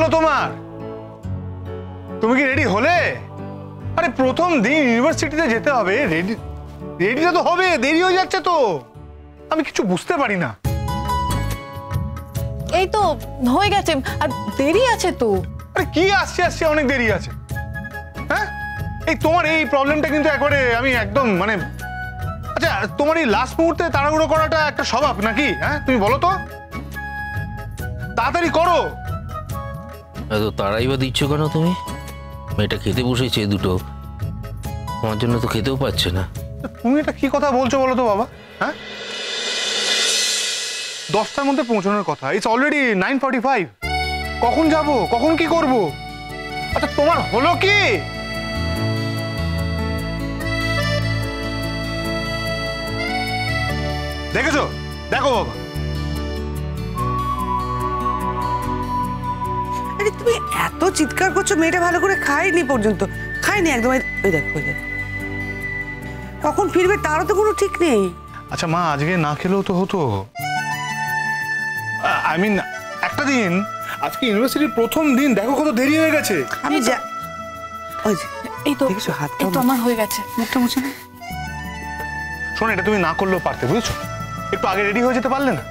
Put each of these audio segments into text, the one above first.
হলো তোমার? তুমি কি রেডি হলে? আরে প্রথম দিন ইউনিভার্সিটিতে যেতে হবে, রেডিটা তো হবে, দেরি হয়ে যাচ্ছে তো। আমি কিছু বুঝতে পারি না। এই তো হয়ে গেছে, আর দেরি আছে তো। আরে কি আসছে অনেক দেরি আছে। হ্যাঁ, এই তোমার এই প্রবলেমটা কিন্তু একবারে আমি একদম মানে, আচ্ছা তোমার এই লাস্ট মুহূর্তে তাড়াহুড়ো করাটা একটা স্বভাব নাকি? হ্যাঁ তুমি বলো তো, তাড়াতাড়ি করো। এত তাড়াই বা দিচ্ছ কেন তুমি? মেয়েটা খেতে বসেছে দুটো, আমার জন্য তো খেতেও পাচ্ছে না। তুমি এটা কি কথা বলছো বলো তো বাবা? হ্যাঁ, 10টার মধ্যে পৌঁছানোর কথা, ইটস অলরেডি 9:45। কখন যাব, কখন কি করব? আচ্ছা তোমার হলো কি? দেখেছো? দেখো বাবা। আরে তুমি এত চিৎকার করছো, মেয়েটা ভালো করে খায়নি পর্যন্ত, খায়নি একদম। ওই দেখ কখন ফিরবে তারও তো কোনো ঠিক নেই। আচ্ছা মা, আজকে না খেলেও তো হতো। আই মিন একটা দিন, আজকে ইউনিভার্সিটির প্রথম দিন, দেখো কত দেরি হয়ে গেছে। আমি যা ওই যে এই তো দেখেছো হাতটা, এই তো আমার হয়ে গেছে। মুখটা মুছে না। শোনো, এটা তুমি না করলেও পারতে, বুঝেছো? একটু আগে রেডি হয়ে যেতে পারলে না?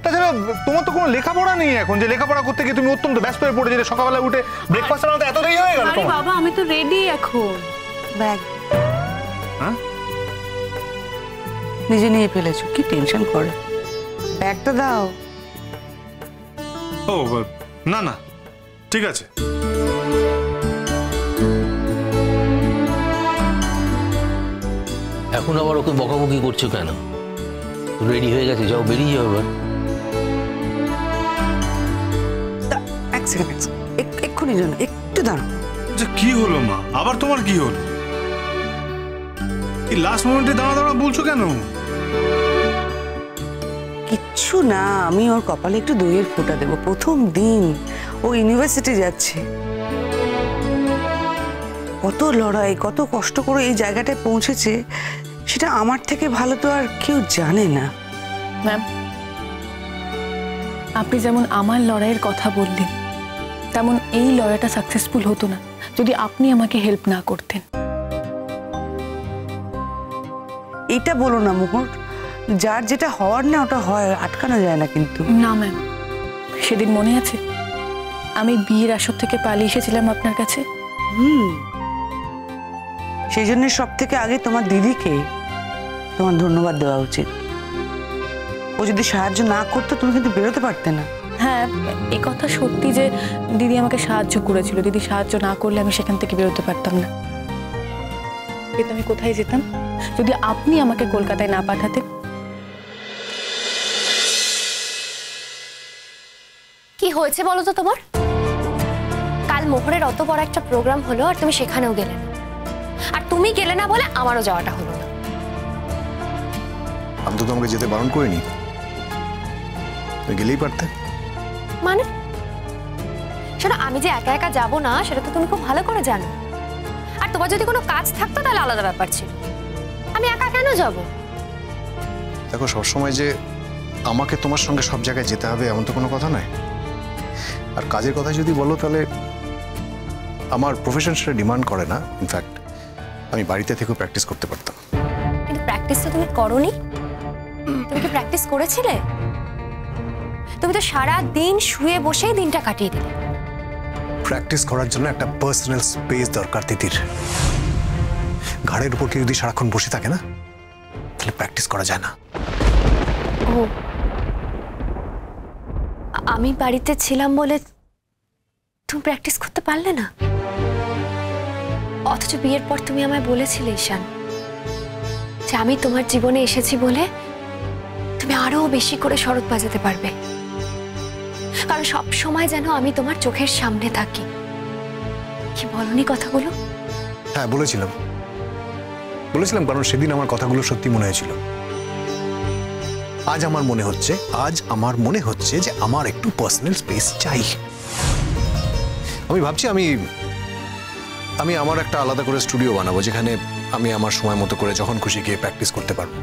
তাছাড়া তোমার তো কোনো লেখাপড়া নেই এখন, যে লেখাপড়া করতে গিয়ে তুমি অত্যন্ত ব্যস্ত হয়ে পড়ে যেতে, সকালবেলা উঠে ব্রেকফাস্ট বানাতে এত দেরি হয়ে গেল আরে তোমার। বাবা, আমি তো রেডি এখন। ব্যাগ হ্যাঁ, নিজে নিয়ে ফেলেছো, কি টেনশন করে। ব্যাগটা দাও। ও না না, ঠিক আছে। এখন আবার ওকে বকাবকি করছো কেন? রেডি হয়ে গেছে, যাও বেরিয়ে যাও এবার। এক সেকেন্ড, এক্ষুনি জন্য একটু দাঁড়াও। আচ্ছা কি হলো মা, আবার তোমার কি হলো? এই লাস্ট মোমেন্টে দাঁড়া বলছো কেন? কিচ্ছু না, আমি ওর কপালে একটু দইয়ের ফোঁটা দেবো। প্রথম দিন ও ইউনিভার্সিটি যাচ্ছে, কত লড়াই, কত কষ্ট করে এই জায়গাটায় পৌঁছেছে, সেটা আমার থেকে ভালো তো আর কেউ জানে না। ম্যাম, আপনি যেমন আমার লড়াইয়ের কথা বললেন, তেমন এই লড়াইটা সাকসেসফুল হতো না যদি আপনি আমাকে হেল্প না করতেন। এটা বলো না মুকুট, যার যেটা হওয়ার না ওটা হয়, আটকানো যায় না কিন্তু। না ম্যাম, সেদিন মনে আছে আমি বিয়ের আসর থেকে পালিয়ে এসেছিলাম আপনার কাছে? সেই জন্য সব থেকে আগে তোমার দিদিকে তোমার ধন্যবাদ দেওয়া উচিত। ও যদি সাহায্য না করতো তুমি কিন্তু বেরোতে পারতে না। হ্যাঁ, এ কথা সত্যি যে দিদি আমাকে সাহায্য করেছিল। দিদি সাহায্য না করলে আমি সেখান থেকে বেরোতে পারতাম না। কিন্তু আমি কোথায় যেতাম যদি আপনি আমাকে কলকাতায় না পাঠাতেন? কি হয়েছে বলো তো তোমার? কাল মোহরের অত বড় একটা প্রোগ্রাম হলো আর তুমি সেখানেও গেলে না, আর তুমি গেলে না বলে আমারও যাওয়াটা হলো না। আমি তো তোমাকে যেতে বারণ করিনি, তুমি গেলেই পারতে। মানে শোনো, আমি যে একা একা যাব না সেটা তো তুমি খুব ভালো করে জানো। আর তোমার যদি কোনো কাজ থাকতো তাহলে আলাদা ব্যাপার ছিল, আমি একা কেন যাব? দেখো, সবসময় যে আমাকে তোমার সঙ্গে সব জায়গায় যেতে হবে এমন তো কোনো কথা নয়। আর কাজের কথা যদি বলো তাহলে আমার প্রফেশন সেটা ডিমান্ড করে না। ইনফ্যাক্ট আমি বাড়িতে থেকেও প্র্যাকটিস করতে পারতাম। কিন্তু প্র্যাকটিস তো তুমি করোনি। তুমি কি প্র্যাকটিস করেছিলে? তুমি তো সারা দিন শুয়ে বসেই দিনটা কাটিয়ে দিলে। প্র্যাকটিস করার জন্য একটা পার্সোনাল স্পেস দরকার তিতির। ঘাড়ের উপর কেউ যদি সারাক্ষণ বসে থাকে না, তাহলে প্র্যাকটিস করা যায় না। ও, আমি বাড়িতে ছিলাম বলে তুমি প্র্যাকটিস করতে পারলে না? অথচ বিয়ের পর তুমি আমায় বলেছিলে ঈশান যে আমি তোমার জীবনে এসেছি বলে তুমি আরো বেশি করে শরৎ বাজাতে পারবে, কারণ সব সময় যেন আমি তোমার চোখের সামনে থাকি। কি বলনি কথাগুলো? হ্যাঁ বলেছিলাম, কারণ সেদিন আমার কথাগুলো সত্যি মনে হয়েছিল। আজ আমার মনে হচ্ছে যে আমার একটু পার্সোনাল স্পেস চাই। আমি ভাবছি আমি আমার একটা আলাদা করে স্টুডিও বানাবো, যেখানে আমি আমার সময় মতো করে যখন খুশি গিয়ে প্র্যাকটিস করতে পারবো,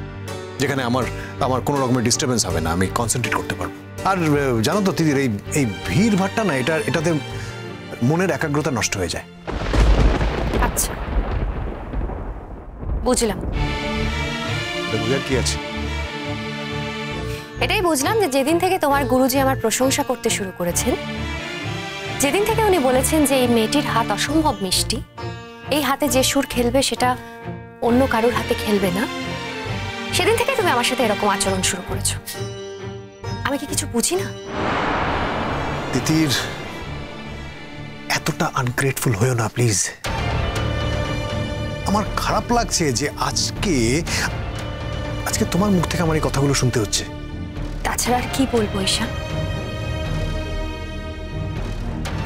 যেখানে আমার কোনো রকমের ডিস্টারবেন্স হবে না, আমি কনসেন্ট্রেট করতে পারবো। আর জানো তো দিদির এই ভিড় ভাট্টা না এটাতে মনের একাগ্রতা নষ্ট হয়ে যায়। আচ্ছা, বুঝলাম। বুঝার কি আছে? এটাই বুঝলাম যে যেদিন থেকে তোমার গুরুজি আমার প্রশংসা করতে শুরু করেছেন, যেদিন থেকে উনি বলেছেন যে এই মেয়েটির হাত অসম্ভব মিষ্টি, এই হাতে যে সুর খেলবে সেটা অন্য কারোর হাতে খেলবে না, সেদিন থেকে তুমি আমার সাথে এরকম আচরণ শুরু করেছো। আমি কি কিছু বুঝি না? তিতির, এতটা আনগ্রেটফুল হয়েও না প্লিজ। আমার খারাপ লাগছে যে আজকে তোমার মুখ থেকে আমার এই কথাগুলো শুনতে হচ্ছে। তাছাড়া আর কি বলবো ঈশান?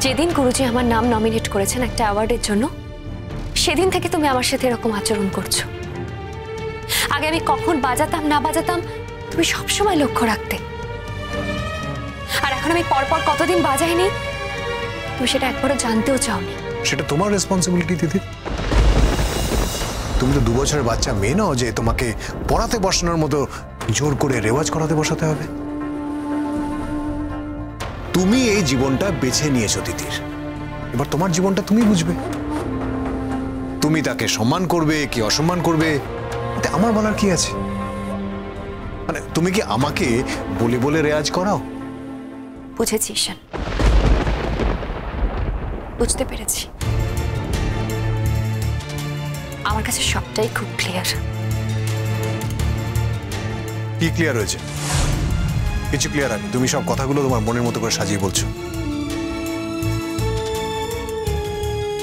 যেদিন গুরুজি আমার নাম নমিনেট করেছেন একটা অ্যাওয়ার্ডের জন্য, সেদিন থেকে তুমি আমার সাথে এরকম আচরণ করছো। আগে আমি কখন বাজাতাম না বাজাতাম তুমি সবসময় লক্ষ্য রাখতে, আর এখন আমি পরপর কতদিন বাজাইনি তুমি সেটা একবারও জানতেও চাওনি। সেটা তোমার রেসপন্সিবিলিটি দিদি। তুমি তো 2 বছরের বাচ্চা মেয়ে নাও যে তোমাকে পড়াতে বসানোর মতো জোর করে রেওয়াজ করাতে বসাতে হবে। তুমি এই জীবনটা বেছে নিয়েছো তিতির, এবার তোমার জীবনটা তুমি বুঝবে। তুমি তাকে সম্মান করবে কি অসম্মান করবে এতে আমার বলার কি আছে? মানে তুমি কি আমাকে বলে বলে রেওয়াজ করাও? বুঝেছি ঈশান, বুঝতে পেরেছি। আমার কাছে সবটাই খুব ক্লিয়ার। কি ক্লিয়ার হয়েছে? কিছু ক্লিয়ার হয়নি। তুমি সব কথাগুলো তোমার মনের মতো করে সাজিয়ে বলছো।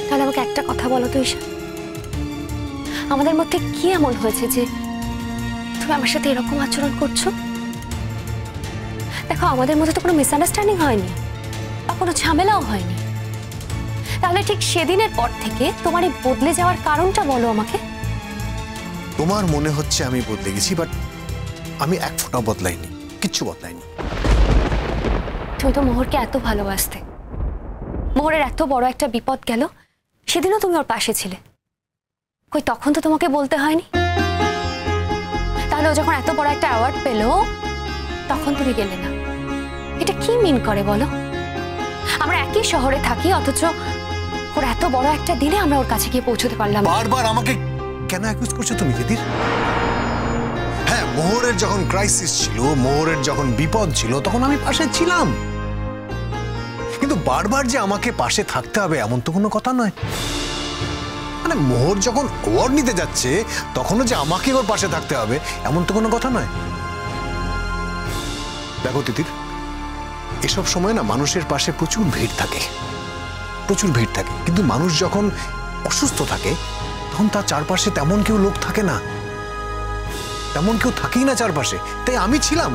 তাহলে আমাকে একটা কথা বলো তো ঈশান, আমাদের মধ্যে কি এমন হয়েছে যে তুমি আমার সাথে এরকম আচরণ করছো? দেখো, আমাদের মধ্যে তো কোনো মিসআন্ডারস্ট্যান্ডিং হয়নি বা কোনো ঝামেলাও হয়নি। তাহলে ঠিক সেদিনের পর থেকে তোমার এই বদলে যাওয়ার কারণটা বলো আমাকে। তোমার মনে হচ্ছে আমি বদলে গেছি, বাট আমি এক ফোঁটা বদলাইনি, কিচ্ছু বদলাইনি। তুমি তো মোহরকে এত ভালোবাসতে, মোহরের এত বড় একটা বিপদ গেল সেদিনও তুমি ওর পাশে ছিলে, কই তখন তো তোমাকে বলতে হয়নি? তাহলে ও যখন এত বড় একটা অ্যাওয়ার্ড পেল তখন তুমি গেলে না, এটা কি মিন করে বলো? আমরা একই শহরে থাকি, অথচ ওর এত বড় একটা দিনে আমরা ওর কাছে গিয়ে পৌঁছতে পারলাম। বারবার আমাকে কেন অ্যাকিউজ করছো তুমি দিদির? হ্যাঁ, মোহরের যখন ক্রাইসিস ছিল, মোহরের যখন বিপদ ছিল, তখন আমি পাশে ছিলাম, কিন্তু বারবার যে আমাকে পাশে থাকতে হবে এমন তো কোনো কথা নয়। মানে মোহর যখন অ্যাওয়ার্ড নিতে যাচ্ছে তখনও যে আমাকে ওর পাশে থাকতে হবে এমন তো কোনো কথা নয়। দেখো তিতির, এসব সময় না মানুষের পাশে প্রচুর ভিড় থাকে, প্রচুর ভিড় থাকে, কিন্তু মানুষ যখন অসুস্থ থাকে তখন তার চারপাশে তেমন কেউ লোক থাকে না, তেমন কেউ থাকেই না চারপাশে। তাই আমি ছিলাম।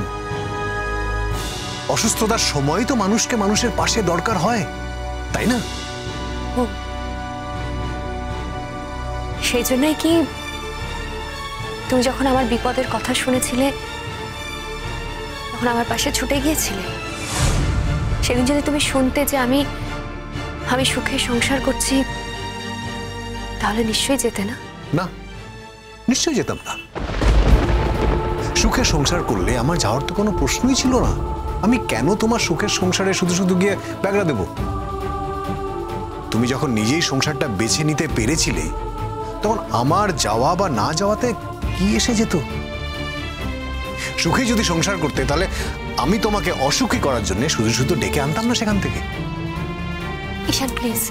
অসুস্থতার সময় তো মানুষকে মানুষের পাশে দরকার হয়, তাই না? সেই জন্যই কি তুমি যখন আমার বিপদের কথা শুনেছিলে তখন আমার পাশে ছুটে গিয়েছিলে? সেদিন যদি তুমি শুনতে যে আমি সুখে সংসার করছি তাহলে নিশ্চয়ই যেতে না? না, নিশ্চয়ই যেতাম না। সুখে সংসার করলে আমার যাওয়ার তো কোনো প্রশ্নই ছিল না। আমি কেন তোমার সুখের সংসারে শুধু শুধু গিয়ে ব্যাগরা দেব? তুমি যখন নিজেই সংসারটা বেছে নিতে পেরেছিলে তখন আমার যাওয়া বা না যাওয়াতে কি এসে যেত? সুখে যদি সংসার করতে তাহলে আমি তোমাকে অসুখী করার জন্য শুধু শুধু ডেকে আনতাম না সেখান থেকে। ঈশান প্লিজ,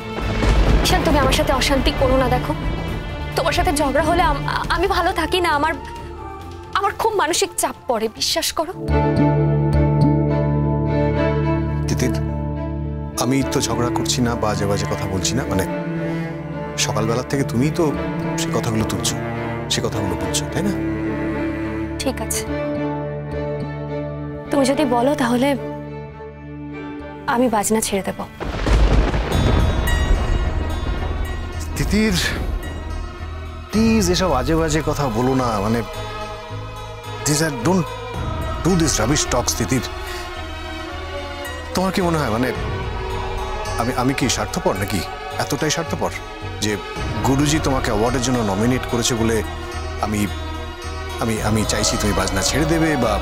ঈশান তুমি আমার সাথে অশান্তি করো না। দেখো, তোমার সাথে ঝগড়া হলে আমি ভালো থাকি না, আমার খুব মানসিক চাপ পড়ে, বিশ্বাস করো। তিতির, আমি তো ঝগড়া করছি না, বাজে বাজে কথা বলছি না। মানে সকালবেলা থেকে তুমি তো সে কথাগুলো তুলছো, সে কথাগুলো বলছো, তাই না? ঠিক আছে, তুমি যদি বলো তাহলে আমি বাজনা ছেড়ে দেব। তিতির, প্লিজ এসব আজে বাজে কথা বলো না। মানে ডোন্ট ডু দিস রাবিশ টক্স। তিতির, তোমার কি মনে হয় মানে আমি কি স্বার্থপর নাকি? এতটাই স্বার্থপর যে গুরুজি তোমাকে অ্যাওয়ার্ডের জন্য নমিনেট করেছে বলে আমি আমি আমি চাইছি তুমি বাজনা ছেড়ে দেবে বা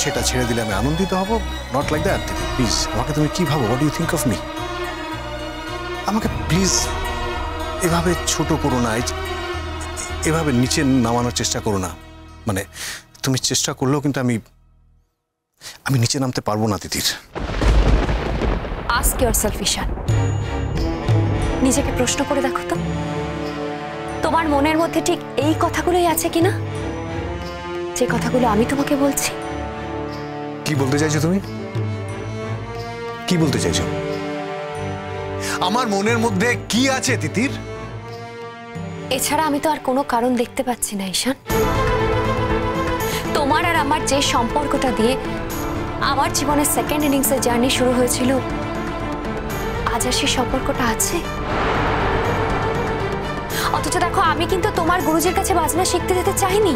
সেটা ছেড়ে দিলে আমি আনন্দিত হব? নট লাইক দ্যাট দিদি, প্লিজ। আমাকে তুমি কি ভাবো? What do you think of me? আমাকে প্লিজ এভাবে ছোট করো না, এভাবে নিচে নামানোর চেষ্টা করো না। মানে তুমি চেষ্টা করলেও কিন্তু আমি নিচে নামতে পারবো না দিদির। আস্ক ইয়োরসেলফ ঈশান, নিজেকে প্রশ্ন করে দেখো তো, তোমার মনের মধ্যে ঠিক এই কথাগুলোই আছে কিনা, যে কথাগুলো আমি তোমাকে বলছি? কি বলতে চাইছো তুমি? কি বলতে চাইছো? আমার মনের মধ্যে কি আছে তিতির? এছাড়া আমি তো আর কোনো কারণ দেখতে পাচ্ছি না ঈশান। তোমার আর আমার যে সম্পর্কটা দিয়ে আমার জীবনের সেকেন্ড ইনিংসের জার্নি শুরু হয়েছিল, আজ আর সেই সম্পর্কটা আছে। অথচ দেখো, আমি কিন্তু তোমার গুরুজির কাছে বাজনা শিখতে যেতে চাইনি,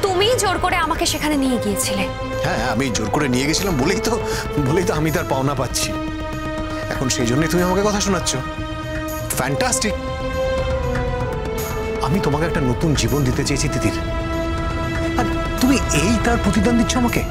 তুমিই জোর করে আমাকে সেখানে নিয়ে গিয়েছিলে। হ্যাঁ, আমি জোর করে নিয়ে গেছিলাম বলেই তো আমি তার পাওনা পাচ্ছি। এখন সেই জন্যই তুমি আমাকে কথা শোনাচ্ছ। ফ্যান্টাস্টিক। আমি তোমাকে একটা নতুন জীবন দিতে চেয়েছি তিতির, আর তুমি এই তার প্রতিদান দিচ্ছ আমাকে।